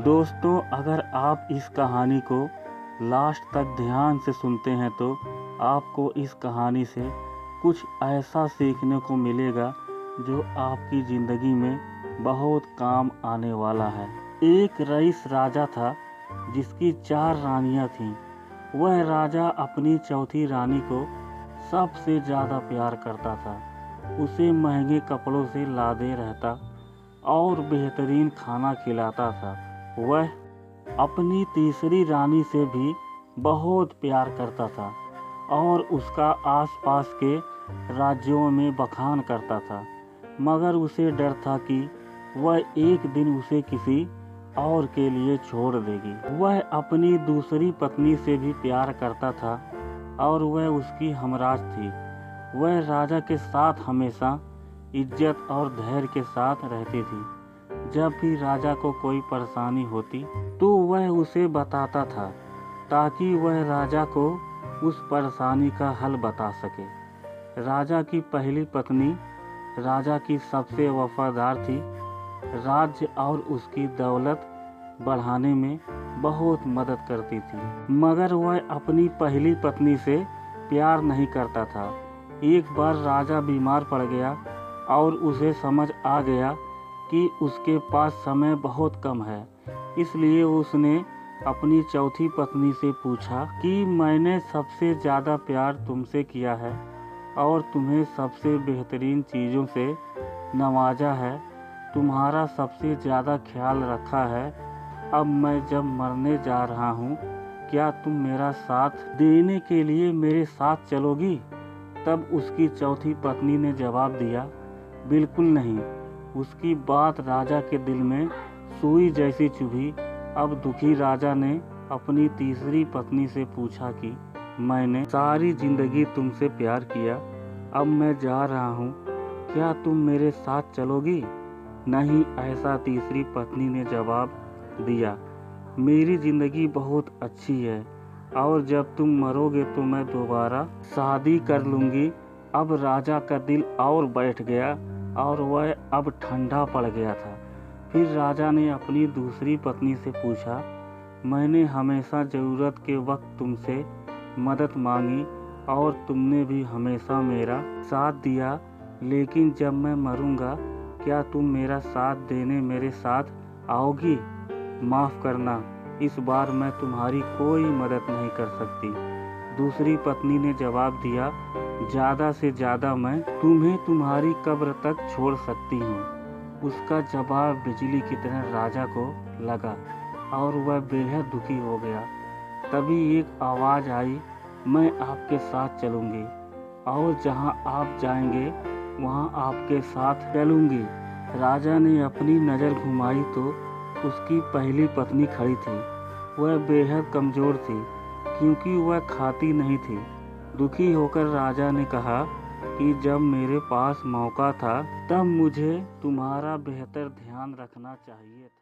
दोस्तों, अगर आप इस कहानी को लास्ट तक ध्यान से सुनते हैं तो आपको इस कहानी से कुछ ऐसा सीखने को मिलेगा जो आपकी ज़िंदगी में बहुत काम आने वाला है। एक रईस राजा था जिसकी 4 रानियां थीं। वह राजा अपनी चौथी रानी को सबसे ज़्यादा प्यार करता था। उसे महंगे कपड़ों से लादे रहता और बेहतरीन खाना खिलाता था। वह अपनी तीसरी रानी से भी बहुत प्यार करता था और उसका आसपास के राज्यों में बखान करता था, मगर उसे डर था कि वह एक दिन उसे किसी और के लिए छोड़ देगी। वह अपनी दूसरी पत्नी से भी प्यार करता था और वह उसकी हमराज थी। वह राजा के साथ हमेशा इज्जत और धैर्य के साथ रहती थी। जब भी राजा को कोई परेशानी होती तो वह उसे बताता था ताकि वह राजा को उस परेशानी का हल बता सके। राजा की पहली पत्नी राजा की सबसे वफादार थी। राज्य और उसकी दौलत बढ़ाने में बहुत मदद करती थी, मगर वह अपनी पहली पत्नी से प्यार नहीं करता था। एक बार राजा बीमार पड़ गया और उसे समझ आ गया कि उसके पास समय बहुत कम है। इसलिए उसने अपनी चौथी पत्नी से पूछा कि मैंने सबसे ज़्यादा प्यार तुमसे किया है और तुम्हें सबसे बेहतरीन चीज़ों से नवाजा है, तुम्हारा सबसे ज़्यादा ख्याल रखा है। अब मैं जब मरने जा रहा हूँ, क्या तुम मेरा साथ देने के लिए मेरे साथ चलोगी? तब उसकी चौथी पत्नी ने जवाब दिया, बिल्कुल नहीं। उसकी बात राजा के दिल में सुई जैसी चुभी। अब दुखी राजा ने अपनी तीसरी पत्नी से पूछा कि मैंने सारी जिंदगी तुमसे प्यार किया, अब मैं जा रहा हूँ, क्या तुम मेरे साथ चलोगी? नहीं, ऐसा तीसरी पत्नी ने जवाब दिया, मेरी ज़िंदगी बहुत अच्छी है और जब तुम मरोगे तो मैं दोबारा शादी कर लूँगी। अब राजा का दिल और बैठ गया और वह अब ठंडा पड़ गया था। फिर राजा ने अपनी दूसरी पत्नी से पूछा, मैंने हमेशा ज़रूरत के वक्त तुमसे मदद मांगी और तुमने भी हमेशा मेरा साथ दिया, लेकिन जब मैं मरूंगा क्या तुम मेरा साथ देने मेरे साथ आओगी? माफ़ करना, इस बार मैं तुम्हारी कोई मदद नहीं कर सकती। दूसरी पत्नी ने जवाब दिया, ज़्यादा से ज़्यादा मैं तुम्हें तुम्हारी कब्र तक छोड़ सकती हूँ। उसका जवाब बिजली की तरह राजा को लगा और वह बेहद दुखी हो गया। तभी एक आवाज़ आई, मैं आपके साथ चलूँगी और जहाँ आप जाएंगे वहाँ आपके साथ चलूँगी। राजा ने अपनी नज़र घुमाई तो उसकी पहली पत्नी खड़ी थी। वह बेहद कमज़ोर थी क्योंकि वह खाती नहीं थी। दुखी होकर राजा ने कहा कि जब मेरे पास मौका था तब मुझे तुम्हारा बेहतर ध्यान रखना चाहिए था।